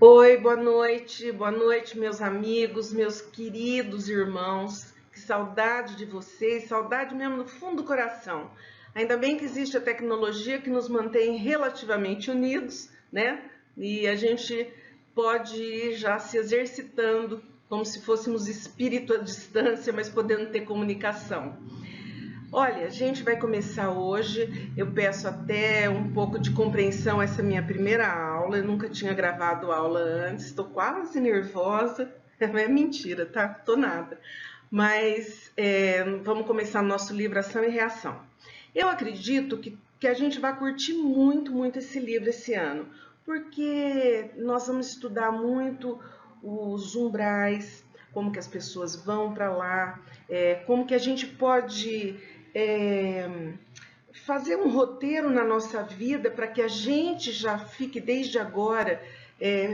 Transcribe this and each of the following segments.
Oi, boa noite, meus amigos, meus queridos irmãos. Que saudade de vocês, saudade mesmo no fundo do coração. Ainda bem que existe a tecnologia que nos mantém relativamente unidos, né? E a gente pode ir já se exercitando como se fôssemos espírito à distância, mas podendo ter comunicação. Olha, a gente vai começar hoje. Eu peço até um pouco de compreensão, essa minha primeira aula. Eu nunca tinha gravado aula antes, estou quase nervosa. É mentira, tá? Tô nada. Mas vamos começar nosso livro Ação e Reação. Eu acredito que a gente vai curtir muito esse livro esse ano, porque nós vamos estudar muito os umbrais, como que as pessoas vão para lá, como que a gente pode fazer um roteiro na nossa vida para que a gente já fique desde agora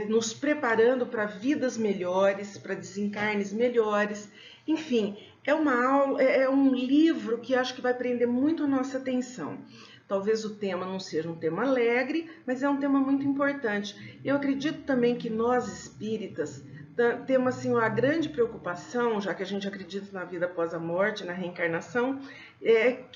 nos preparando para vidas melhores, para desencarnes melhores. Enfim, é uma aula, é um livro que acho que vai prender muito a nossa atenção. Talvez o tema não seja um tema alegre, mas é um tema muito importante. Eu acredito também que nós espíritas temos assim uma grande preocupação, já que a gente acredita na vida após a morte, na reencarnação,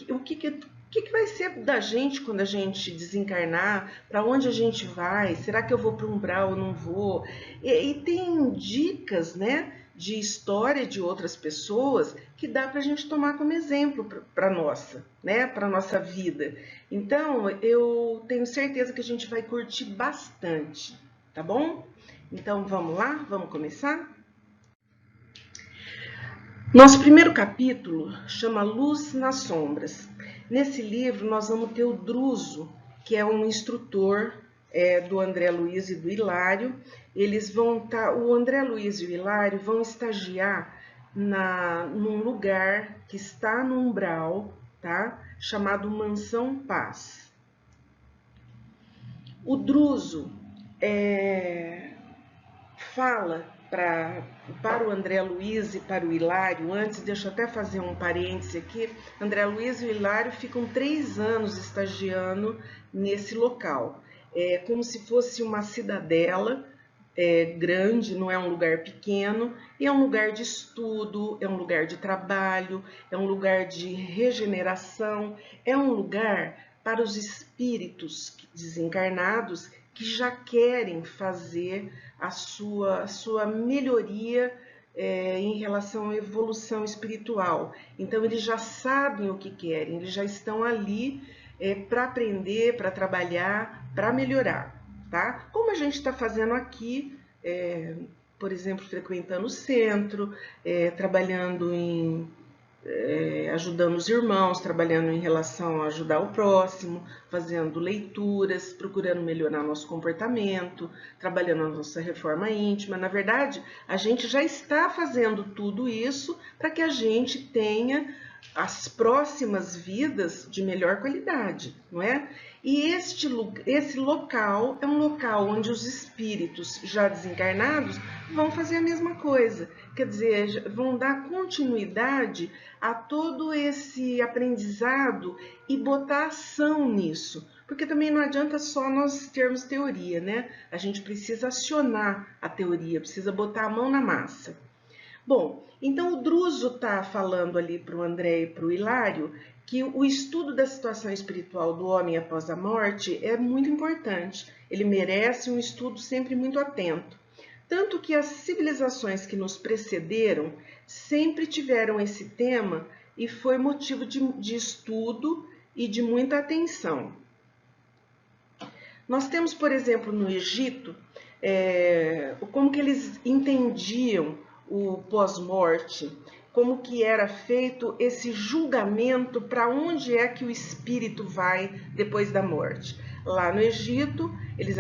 o que vai ser da gente quando a gente desencarnar? Para onde a gente vai? Será que eu vou para o umbral ou não vou? E tem dicas, né, de história de outras pessoas que dá para a gente tomar como exemplo para nossa, né, para nossa vida. Então, eu tenho certeza que a gente vai curtir bastante, tá bom? Então, vamos lá? Vamos começar? Nosso primeiro capítulo chama Luz nas Sombras. Nesse livro, nós vamos ter o Druso, que é um instrutor do André Luiz e do Hilário. Eles vão o André Luiz e o Hilário vão estagiar num lugar que está no umbral, tá? Chamado Mansão Paz. O Druso fala para o André Luiz e para o Hilário. Antes, deixa eu até fazer um parêntese aqui. André Luiz e o Hilário ficam 3 anos estagiando nesse local. É como se fosse uma cidadela grande, não é um lugar pequeno, e é um lugar de estudo, é um lugar de trabalho, é um lugar de regeneração, é um lugar para os espíritos desencarnados que já querem fazer a sua melhoria em relação à evolução espiritual. Então, eles já sabem o que querem, eles já estão ali para aprender, para trabalhar, para melhorar, tá? Como a gente está fazendo aqui, por exemplo, frequentando o centro, trabalhando ajudando os irmãos, trabalhando em relação a ajudar o próximo, fazendo leituras, procurando melhorar nosso comportamento, trabalhando a nossa reforma íntima. Na verdade, a gente já está fazendo tudo isso para que a gente tenha as próximas vidas de melhor qualidade, não é? E esse local é um local onde os espíritos já desencarnados vão fazer a mesma coisa, quer dizer, vão dar continuidade a todo esse aprendizado e botar ação nisso. Porque também não adianta só nós termos teoria, né? A gente precisa acionar a teoria, precisa botar a mão na massa. Bom, então o Druso está falando ali para o André e para o Hilário que o estudo da situação espiritual do homem após a morte é muito importante. Ele merece um estudo sempre muito atento. Tanto que as civilizações que nos precederam sempre tiveram esse tema e foi motivo de estudo e de muita atenção. Nós temos, por exemplo, no Egito, como que eles entendiam o pós-morte, como que era feito esse julgamento para onde é que o espírito vai depois da morte. Lá no Egito, eles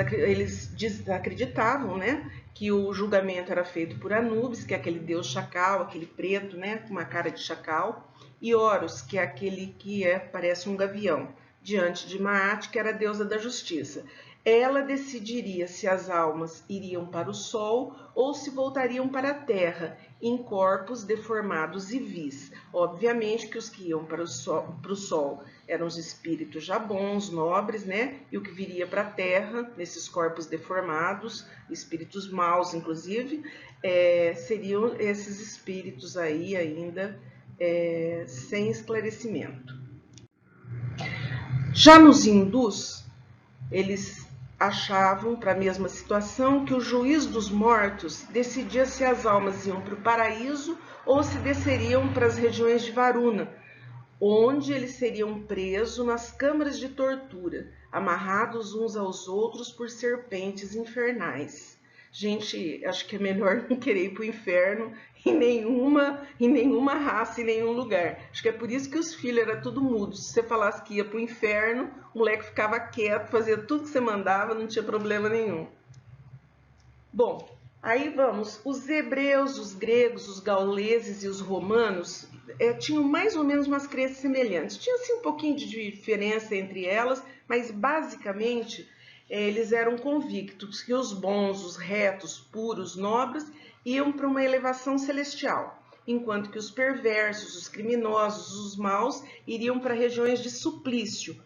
acreditavam, né, que o julgamento era feito por Anubis, que é aquele deus chacal, aquele preto, né, com uma cara de chacal, e Horus, que é aquele que parece um gavião, diante de Maat, que era a deusa da justiça. ela decidiria se as almas iriam para o Sol ou se voltariam para a Terra, em corpos deformados e vis. Obviamente que os que iam para o Sol eram os espíritos já bons, nobres, né? E o que viria para a Terra, nesses corpos deformados, espíritos maus, inclusive, seriam esses espíritos aí ainda sem esclarecimento. Já nos hindus, eles achavam, para a mesma situação, que o juiz dos mortos decidia se as almas iam para o paraíso ou se desceriam para as regiões de Varuna, onde eles seriam presos nas câmaras de tortura, amarrados uns aos outros por serpentes infernais. Gente, acho que é melhor não querer ir para o inferno em nenhuma raça, em nenhum lugar. Acho que é por isso que os filhos eram tudo mudos. Se você falasse que ia para o inferno, o moleque ficava quieto, fazia tudo que você mandava, não tinha problema nenhum. Bom, aí vamos. Os hebreus, os gregos, os gauleses e os romanos tinham mais ou menos umas crenças semelhantes. Tinha assim um pouquinho de diferença entre elas, mas basicamente eles eram convictos que os bons, os retos, puros, nobres, iam para uma elevação celestial, enquanto que os perversos, os criminosos, os maus, iriam para regiões de suplício,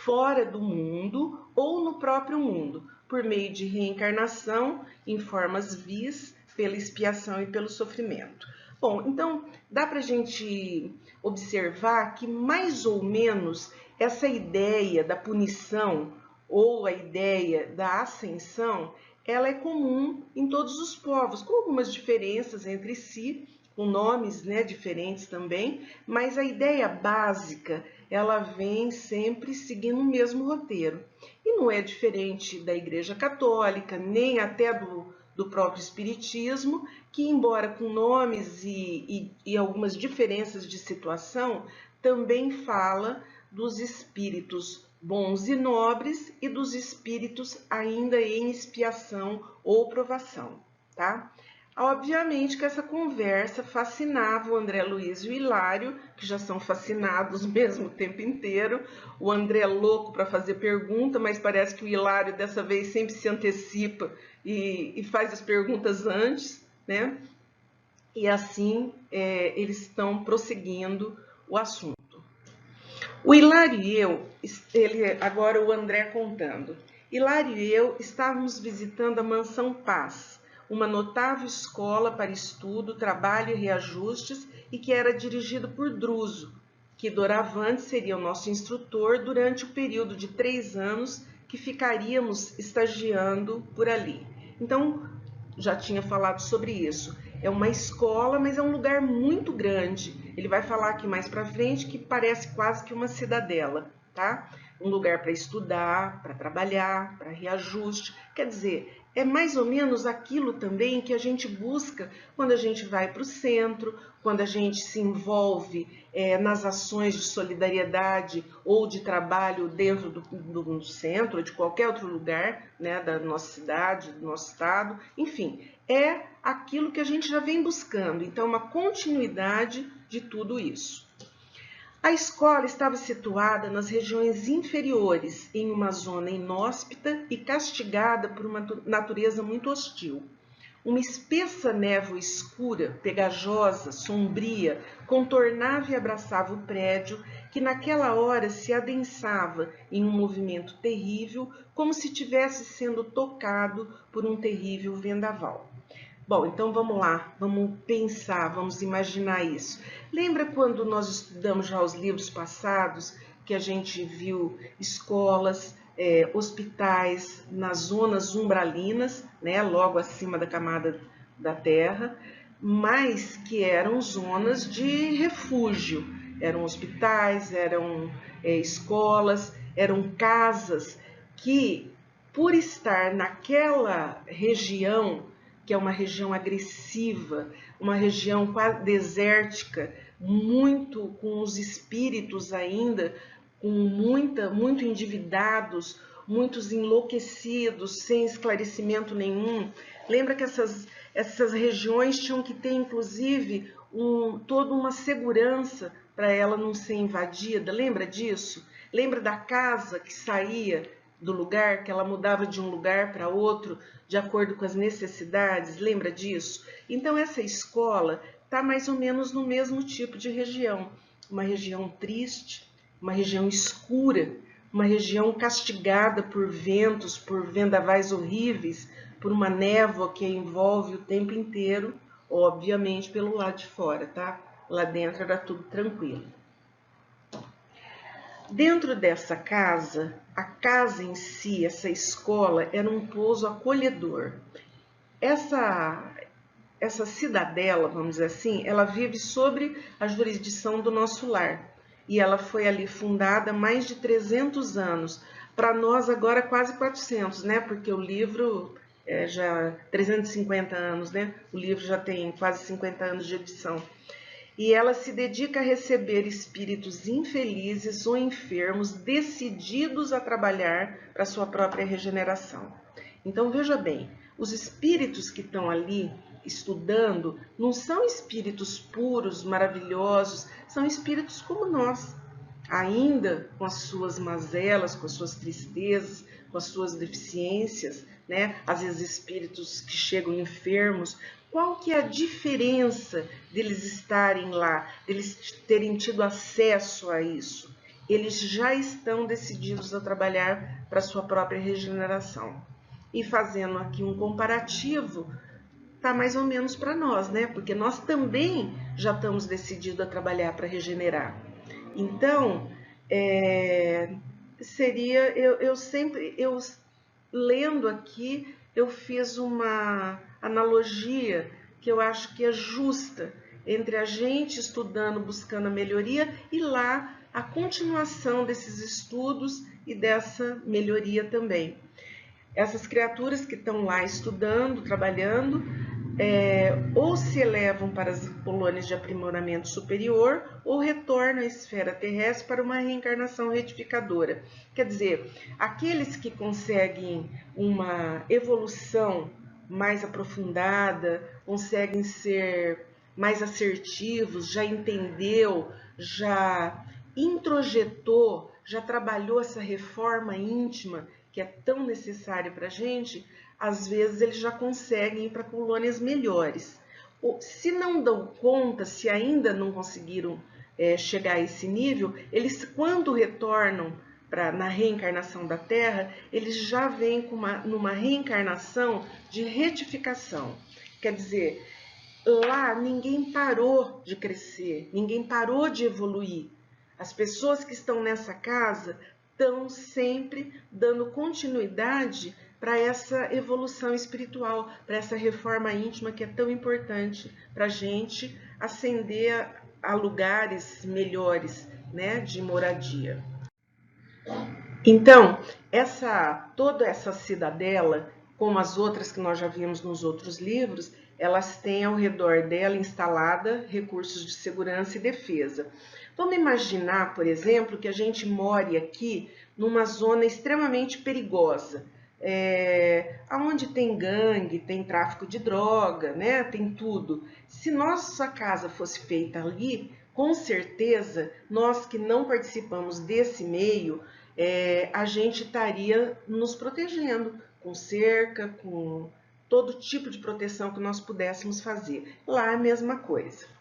fora do mundo ou no próprio mundo, por meio de reencarnação em formas vis, pela expiação e pelo sofrimento. Bom, então dá para a gente observar que mais ou menos essa ideia da punição ou a ideia da ascensão, ela é comum em todos os povos, com algumas diferenças entre si, com nomes, né, diferentes também, mas a ideia básica, ela vem sempre seguindo o mesmo roteiro. E não é diferente da Igreja Católica, nem até do próprio Espiritismo, que embora com nomes e algumas diferenças de situação, também fala dos espíritos bons e nobres e dos espíritos ainda em expiação ou provação, tá? Obviamente que essa conversa fascinava o André Luiz e o Hilário, que já são fascinados mesmo o tempo inteiro. O André é louco para fazer pergunta, mas parece que o Hilário dessa vez sempre se antecipa e faz as perguntas antes, né? E assim eles estão prosseguindo o assunto. O Hilário e eu, agora o André contando. Hilário e eu estávamos visitando a Mansão Paz, uma notável escola para estudo, trabalho e reajustes e que era dirigida por Druso, que doravante seria o nosso instrutor durante o período de 3 anos que ficaríamos estagiando por ali. Então, já tinha falado sobre isso. É uma escola, mas é um lugar muito grande. Ele vai falar aqui mais para frente que parece quase que uma cidadela, tá? Um lugar para estudar, para trabalhar, para reajuste. Quer dizer, é mais ou menos aquilo também que a gente busca quando a gente vai para o centro, quando a gente se envolve nas ações de solidariedade ou de trabalho dentro do centro ou de qualquer outro lugar, né, da nossa cidade, do nosso estado, enfim, é aquilo que a gente já vem buscando. Então, uma continuidade de tudo isso. A escola estava situada nas regiões inferiores, em uma zona inóspita e castigada por uma natureza muito hostil. Uma espessa névoa escura, pegajosa, sombria, contornava e abraçava o prédio, que naquela hora se adensava em um movimento terrível, como se estivesse sendo tocado por um terrível vendaval. Bom, então vamos lá, vamos pensar, vamos imaginar isso. Lembra quando nós estudamos já os livros passados, que a gente viu escolas, hospitais nas zonas umbralinas, né, logo acima da camada da terra, mas que eram zonas de refúgio, eram hospitais, eram escolas, eram casas que, por estar naquela região, que é uma região agressiva, uma região quase desértica, muito com os espíritos ainda, com muito endividados, muitos enlouquecidos, sem esclarecimento nenhum. Lembra que essas regiões tinham que ter, inclusive, toda uma segurança para ela não ser invadida? Lembra disso? Lembra da casa que saía do lugar, que ela mudava de um lugar para outro de acordo com as necessidades, lembra disso? Então essa escola está mais ou menos no mesmo tipo de região, uma região triste, uma região escura, uma região castigada por ventos, por vendavais horríveis, por uma névoa que a envolve o tempo inteiro, obviamente pelo lado de fora, tá? Lá dentro era tudo tranquilo. Dentro dessa casa, a casa em si, essa escola, era um pouso acolhedor. Essa cidadela, vamos dizer assim, ela vive sobre a jurisdição do nosso lar. E ela foi ali fundada há mais de 300 anos. Para nós agora quase 400, né? Porque o livro já 350 anos, né? O livro já tem quase 50 anos de edição. E ela se dedica a receber espíritos infelizes ou enfermos decididos a trabalhar para sua própria regeneração. Então veja bem, os espíritos que estão ali estudando não são espíritos puros, maravilhosos, são espíritos como nós, ainda com as suas mazelas, com as suas tristezas, com as suas deficiências, né? Às vezes espíritos que chegam enfermos. Qual que é a diferença deles estarem lá, deles terem tido acesso a isso? Eles já estão decididos a trabalhar para a sua própria regeneração. E fazendo aqui um comparativo, tá mais ou menos para nós, né? Porque nós também já estamos decididos a trabalhar para regenerar. Então, eu lendo aqui, eu fiz uma analogia que eu acho que é justa entre a gente estudando, buscando a melhoria e lá a continuação desses estudos e dessa melhoria também. Essas criaturas que estão lá estudando, trabalhando, ou se elevam para as colônias de aprimoramento superior ou retornam à esfera terrestre para uma reencarnação retificadora. Quer dizer, aqueles que conseguem uma evolução mais aprofundada, conseguem ser mais assertivos, já entendeu, já introjetou, já trabalhou essa reforma íntima que é tão necessária para a gente, às vezes eles já conseguem ir para colônias melhores. Se não dão conta, se ainda não conseguiram chegar a esse nível, eles quando retornam na reencarnação da Terra, eles já vêm numa reencarnação de retificação. Quer dizer, lá ninguém parou de crescer, ninguém parou de evoluir. As pessoas que estão nessa casa estão sempre dando continuidade para essa evolução espiritual, para essa reforma íntima que é tão importante para a gente ascender a lugares melhores, né, de moradia. Então, toda essa cidadela, como as outras que nós já vimos nos outros livros, elas têm ao redor dela instalada recursos de segurança e defesa. Vamos imaginar, por exemplo, que a gente more aqui numa zona extremamente perigosa, onde tem gangue, tem tráfico de droga, né? Tem tudo. Se nossa casa fosse feita ali, com certeza, nós que não participamos desse meio, a gente estaria nos protegendo com cerca, com todo tipo de proteção que nós pudéssemos fazer. Lá é a mesma coisa.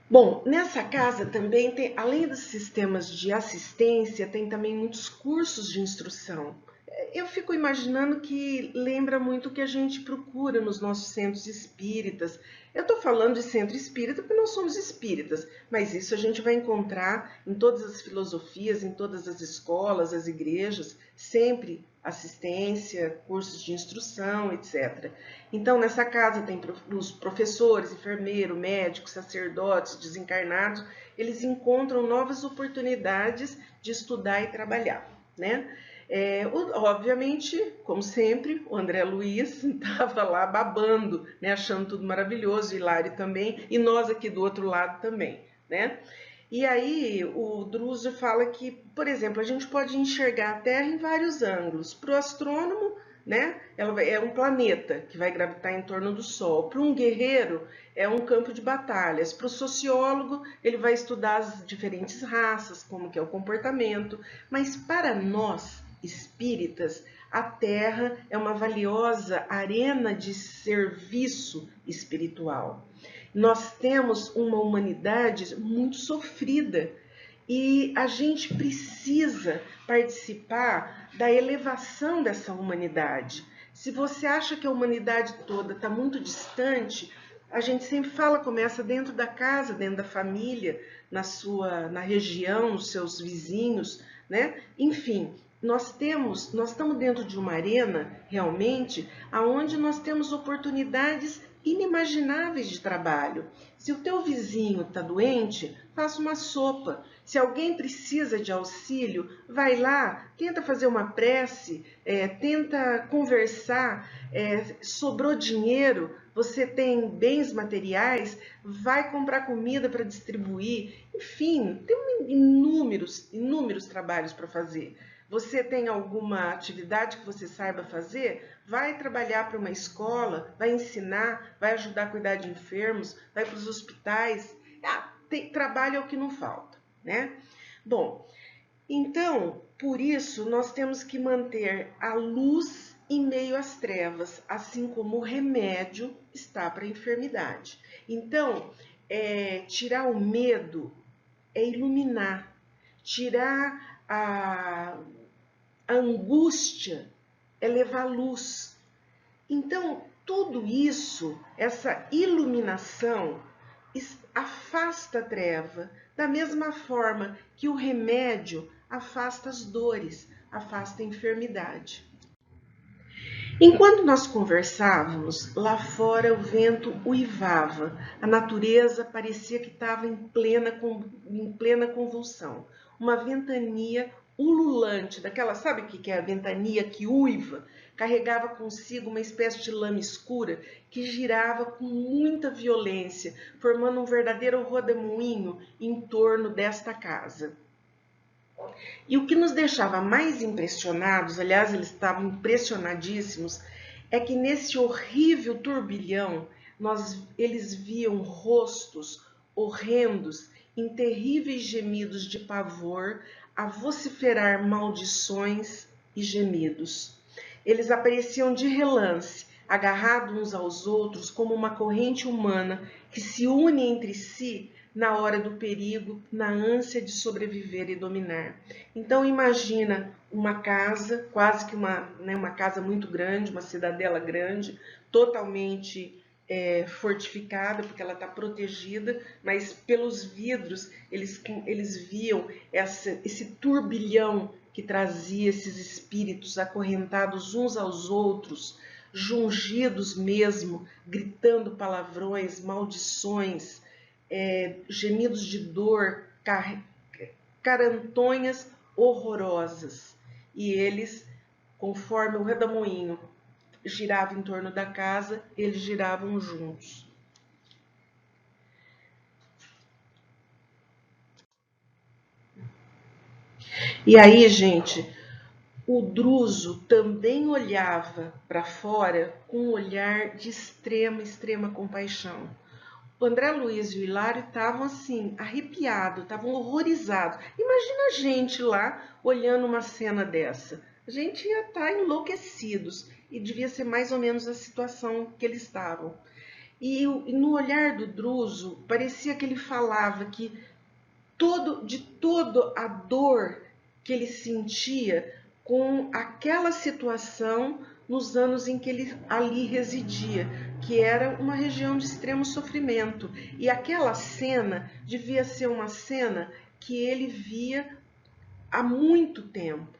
Bom, nessa casa também tem, além dos sistemas de assistência, tem também muitos cursos de instrução. Eu fico imaginando que lembra muito o que a gente procura nos nossos centros espíritas. Eu estou falando de centro espírita porque nós somos espíritas, mas isso a gente vai encontrar em todas as filosofias, em todas as escolas, as igrejas, sempre assistência, cursos de instrução, etc. Então, nessa casa tem os professores, enfermeiro, médicos, sacerdotes, desencarnados, eles encontram novas oportunidades de estudar e trabalhar, né? Obviamente, como sempre, o André Luiz estava lá babando, né, achando tudo maravilhoso, Hilário também, e nós aqui do outro lado também, né? E aí o Drúzio fala que, por exemplo, a gente pode enxergar a Terra em vários ângulos. Para o astrônomo, né? É um planeta que vai gravitar em torno do Sol. Para um guerreiro, é um campo de batalhas. Para o sociólogo, ele vai estudar as diferentes raças, como que é o comportamento. Mas para nós, espíritas, a Terra é uma valiosa arena de serviço espiritual. Nós temos uma humanidade muito sofrida e a gente precisa participar da elevação dessa humanidade. Se você acha que a humanidade toda está muito distante, a gente sempre fala, começa dentro da casa, dentro da família, na região, nos seus vizinhos, né? Enfim, nós estamos dentro de uma arena realmente aonde nós temos oportunidades inimagináveis de trabalho. Se o teu vizinho está doente, faça uma sopa. Se alguém precisa de auxílio, vai lá, tenta fazer uma prece, tenta conversar, sobrou dinheiro, você tem bens materiais, vai comprar comida para distribuir. Enfim, tem inúmeros trabalhos para fazer. Você tem alguma atividade que você saiba fazer? Vai trabalhar para uma escola, vai ensinar, vai ajudar a cuidar de enfermos, vai para os hospitais. Trabalho é o que não falta, né? Bom, então, por isso, nós temos que manter a luz em meio às trevas, assim como o remédio está para a enfermidade. Então, tirar o medo é iluminar, tirar a angústia é levar luz. Então, tudo isso, essa iluminação, afasta a treva, da mesma forma que o remédio afasta as dores, afasta a enfermidade. Enquanto nós conversávamos, lá fora o vento uivava, a natureza parecia que estava em plena convulsão. Uma ventania ululante, daquela, sabe o que é a ventania que uiva? Carregava consigo uma espécie de lama escura que girava com muita violência, formando um verdadeiro rodamuinho em torno desta casa. E o que nos deixava mais impressionados, aliás, eles estavam impressionadíssimos, é que nesse horrível turbilhão, eles viam rostos horrendos, em terríveis gemidos de pavor, a vociferar maldições e gemidos. Eles apareciam de relance, agarrados uns aos outros como uma corrente humana que se une entre si na hora do perigo, na ânsia de sobreviver e dominar. Então imagina uma casa, quase que uma casa muito grande, uma cidadela grande, totalmente fortificada, porque ela está protegida, mas pelos vidros eles viam esse turbilhão que trazia esses espíritos acorrentados uns aos outros, jungidos mesmo, gritando palavrões, maldições, gemidos de dor, carantonhas horrorosas. E eles, conforme o redemoinho girava em torno da casa, eles giravam juntos. E aí, gente, o Druso também olhava para fora com um olhar de extrema compaixão. O André Luiz e o Hilário estavam assim, arrepiados, estavam horrorizados. Imagina a gente lá olhando uma cena dessa. A gente ia estar enlouquecidos e devia ser mais ou menos a situação que eles estavam. E no olhar do Druso, parecia que ele falava que de toda a dor que ele sentia com aquela situação nos anos em que ele ali residia, que era uma região de extremo sofrimento. E aquela cena devia ser uma cena que ele via há muito tempo,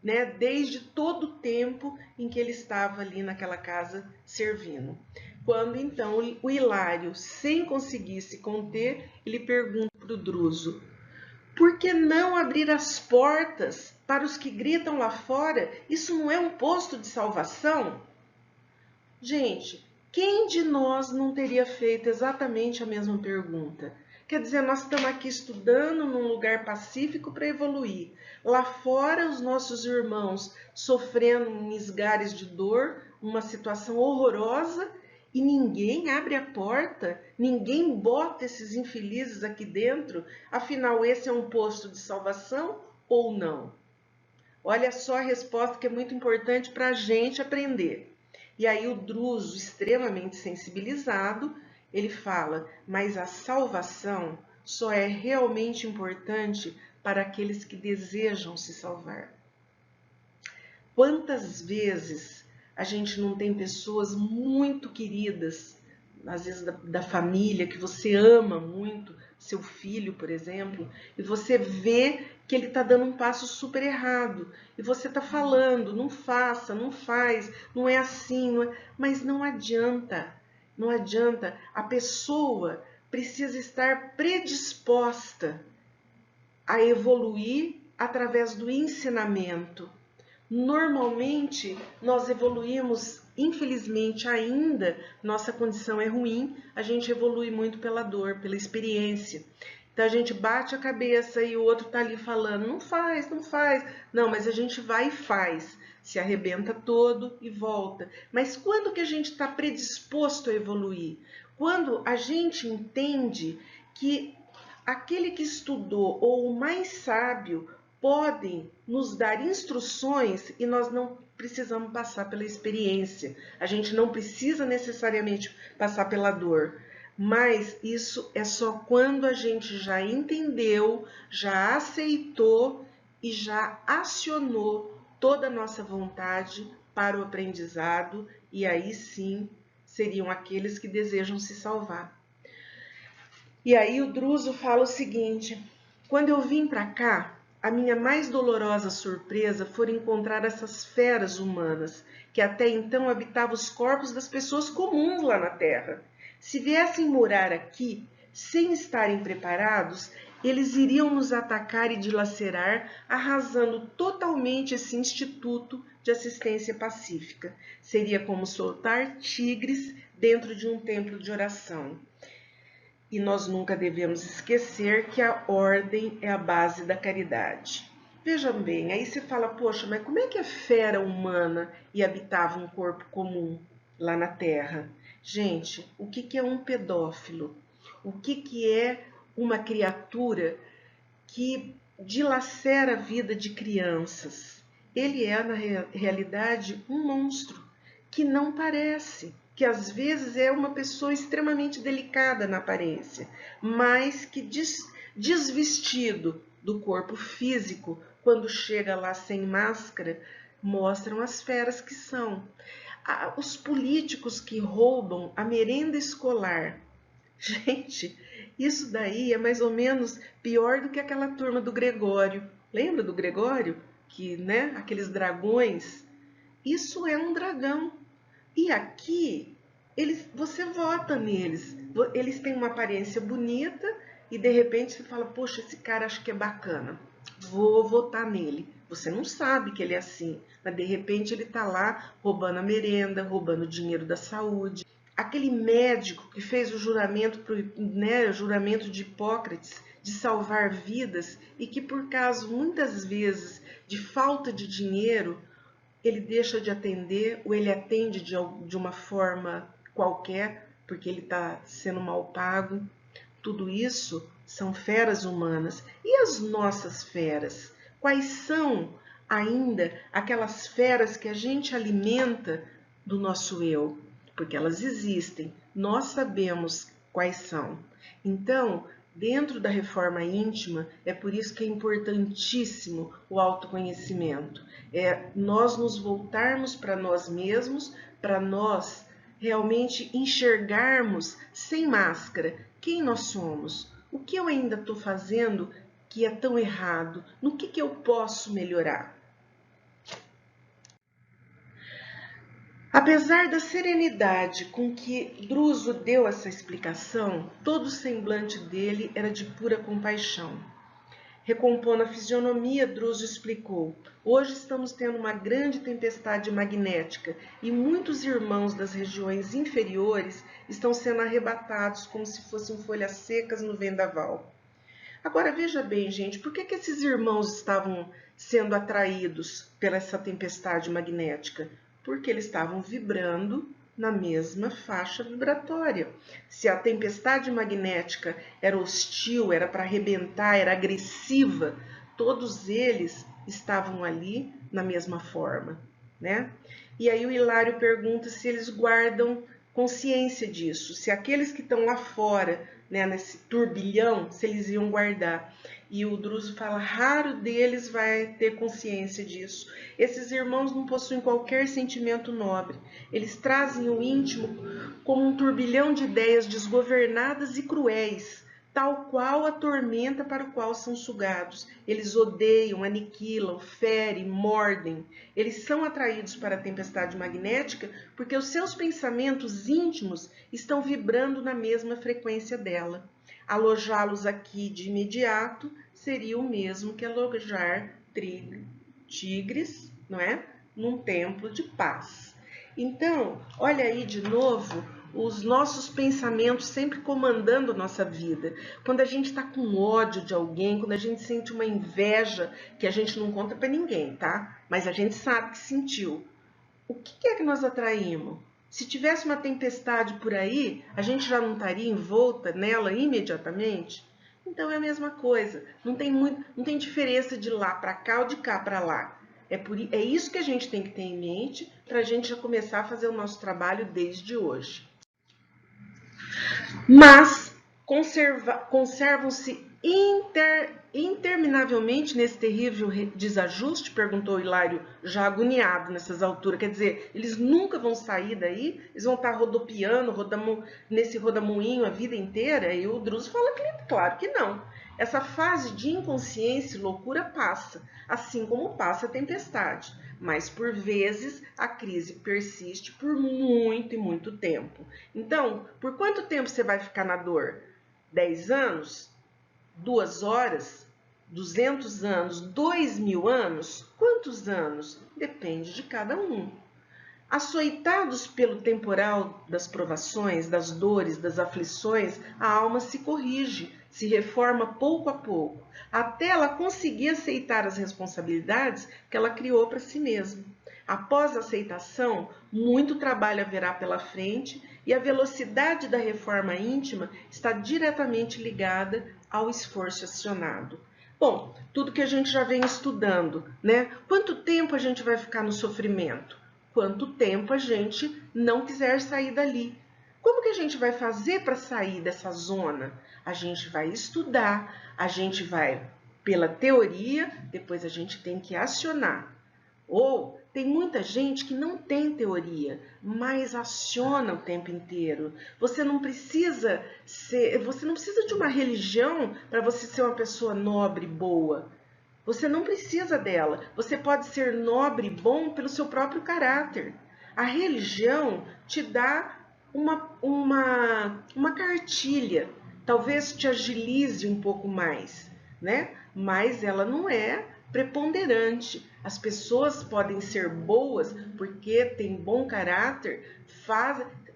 né? Desde todo o tempo em que ele estava ali naquela casa servindo. Quando então o Hilário, sem conseguir se conter, ele pergunta para o Druso: por que não abrir as portas para os que gritam lá fora? Isso não é um posto de salvação? Gente, quem de nós não teria feito exatamente a mesma pergunta? Quer dizer, nós estamos aqui estudando num lugar pacífico para evoluir. Lá fora, os nossos irmãos sofrendo esgares de dor, uma situação horrorosa, e ninguém abre a porta, ninguém bota esses infelizes aqui dentro. Afinal, esse é um posto de salvação ou não? Olha só a resposta que é muito importante para a gente aprender. E aí o Druso, extremamente sensibilizado, ele fala, mas a salvação só é realmente importante para aqueles que desejam se salvar. Quantas vezes a gente não tem pessoas muito queridas, às vezes da família, que você ama muito, seu filho, por exemplo, e você vê que ele está dando um passo super errado, e você está falando, não faça, não faz, não é assim, não é... mas não adianta, não adianta, a pessoa precisa estar predisposta a evoluir através do ensinamento. Normalmente, nós evoluímos, infelizmente ainda, nossa condição é ruim, a gente evolui muito pela dor, pela experiência. Então a gente bate a cabeça e o outro tá ali falando, não faz, não faz. Não, mas a gente vai e faz, se arrebenta todo e volta. Mas quando que a gente está predisposto a evoluir? Quando a gente entende que aquele que estudou ou o mais sábio podem nos dar instruções e nós não precisamos passar pela experiência. A gente não precisa necessariamente passar pela dor. Mas isso é só quando a gente já entendeu, já aceitou e já acionou toda a nossa vontade para o aprendizado, e aí sim seriam aqueles que desejam se salvar. E aí o Druso fala o seguinte, quando eu vim para cá, a minha mais dolorosa surpresa foi encontrar essas feras humanas, que até então habitavam os corpos das pessoas comuns lá na Terra. Se viessem morar aqui, sem estarem preparados, eles iriam nos atacar e dilacerar, arrasando totalmente esse instituto de assistência pacífica. Seria como soltar tigres dentro de um templo de oração. E nós nunca devemos esquecer que a ordem é a base da caridade. Vejam bem, aí você fala, poxa, mas como é que é fera humana e habitava um corpo comum lá na Terra? Gente, o que é um pedófilo? O que é uma criatura que dilacera a vida de crianças? Ele é, na realidade, um monstro que não parece, que às vezes é uma pessoa extremamente delicada na aparência, mas que desvestido do corpo físico, quando chega lá sem máscara, mostram as feras que são. Os políticos que roubam a merenda escolar. Gente, isso daí é mais ou menos pior do que aquela turma do Gregório. Lembra do Gregório? Que, né, aqueles dragões. Isso é um dragão. E aqui, você vota neles. Eles têm uma aparência bonita e de repente você fala, poxa, esse cara acho que é bacana. Vou votar nele. Você não sabe que ele é assim, mas de repente ele está lá roubando a merenda, roubando o dinheiro da saúde. Aquele médico que fez o juramento, né, o juramento de Hipócrates, de salvar vidas e que por causa, muitas vezes, de falta de dinheiro, ele deixa de atender ou ele atende de uma forma qualquer, porque ele está sendo mal pago. Tudo isso são feras humanas. E as nossas feras? Quais são ainda aquelas feras que a gente alimenta do nosso eu? Porque elas existem, nós sabemos quais são. Então, dentro da reforma íntima, é por isso que é importantíssimo o autoconhecimento. É nós nos voltarmos para nós mesmos, para nós realmente enxergarmos sem máscara quem nós somos. O que eu ainda estou fazendo que é tão errado? No que eu posso melhorar? Apesar da serenidade com que Druso deu essa explicação, todo o semblante dele era de pura compaixão. Recompondo a fisionomia, Druso explicou: hoje estamos tendo uma grande tempestade magnética e muitos irmãos das regiões inferiores estão sendo arrebatados como se fossem folhas secas no vendaval. Agora veja bem, gente, por que esses irmãos estavam sendo atraídos pela essa tempestade magnética? Porque eles estavam vibrando na mesma faixa vibratória. Se a tempestade magnética era hostil, era para arrebentar, era agressiva, todos eles estavam ali na mesma forma, né? E aí o Hilário pergunta se eles guardam consciência disso, se aqueles que estão lá fora, né, nesse turbilhão, se eles iam guardar. E o Druso fala, raro deles vai ter consciência disso. Esses irmãos não possuem qualquer sentimento nobre. Eles trazem o íntimo como um turbilhão de ideias desgovernadas e cruéis, tal qual a tormenta para o qual são sugados. Eles odeiam, aniquilam, ferem, mordem. Eles são atraídos para a tempestade magnética porque os seus pensamentos íntimos estão vibrando na mesma frequência dela. Alojá-los aqui de imediato seria o mesmo que alojar tigres, não é? Num templo de paz. Então, olha aí de novo os nossos pensamentos sempre comandando a nossa vida. Quando a gente está com ódio de alguém, quando a gente sente uma inveja que a gente não conta para ninguém, tá? Mas a gente sabe que sentiu. O que é que nós atraímos? Se tivesse uma tempestade por aí, a gente já não estaria envolta nela imediatamente? Então é a mesma coisa. Não tem diferença de lá para cá ou de cá para lá. É isso que a gente tem que ter em mente para a gente já começar a fazer o nosso trabalho desde hoje. Mas conservam-se interminavelmente nesse terrível desajuste? Perguntou Hilário, já agoniado nessas alturas. Quer dizer, eles nunca vão sair daí? Eles vão estar rodopiando nesse rodamuinho a vida inteira? E o Druso fala claro que não. Essa fase de inconsciência e loucura passa, assim como passa a tempestade. Mas, por vezes, a crise persiste por muito e muito tempo. Então, por quanto tempo você vai ficar na dor? 10 anos? 2 horas? 200 anos? 2000 anos? Quantos anos? Depende de cada um. Açoitados pelo temporal das provações, das dores, das aflições, a alma se corrige, se reforma pouco a pouco, até ela conseguir aceitar as responsabilidades que ela criou para si mesma. Após a aceitação, muito trabalho haverá pela frente e a velocidade da reforma íntima está diretamente ligada ao esforço acionado. Bom, tudo que a gente já vem estudando, né? Quanto tempo a gente vai ficar no sofrimento? Quanto tempo a gente não quiser sair dali. Como que a gente vai fazer para sair dessa zona? A gente vai estudar, a gente vai pela teoria, depois a gente tem que acionar. Ou tem muita gente que não tem teoria, mas aciona o tempo inteiro. Você não precisa de uma religião para você ser uma pessoa nobre, boa. Você não precisa dela. Você pode ser nobre e bom pelo seu próprio caráter. A religião te dá uma cartilha. Talvez te agilize um pouco mais, né? Mas ela não é preponderante. As pessoas podem ser boas porque têm bom caráter,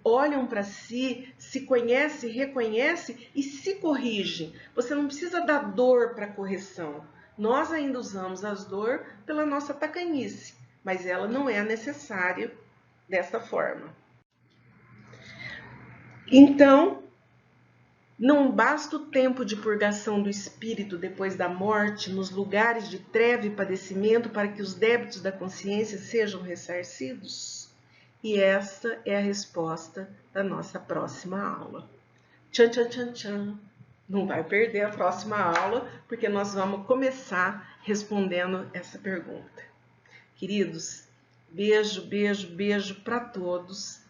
olham para si, se conhecem, reconhecem e se corrigem. Você não precisa da dor para correção. Nós ainda usamos as dor pela nossa tacanhice, mas ela não é necessária dessa forma. Então, não basta o tempo de purgação do espírito depois da morte, nos lugares de treva e padecimento, para que os débitos da consciência sejam ressarcidos? E essa é a resposta da nossa próxima aula. Tchan, tchan, tchan, tchan. Não vai perder a próxima aula, porque nós vamos começar respondendo essa pergunta. Queridos, beijo, beijo, beijo para todos.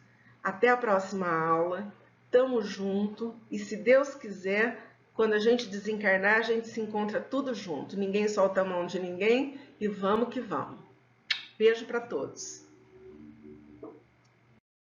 Até a próxima aula. Tamo junto. E se Deus quiser, quando a gente desencarnar, a gente se encontra tudo junto. Ninguém solta a mão de ninguém e vamos que vamos. Beijo para todos.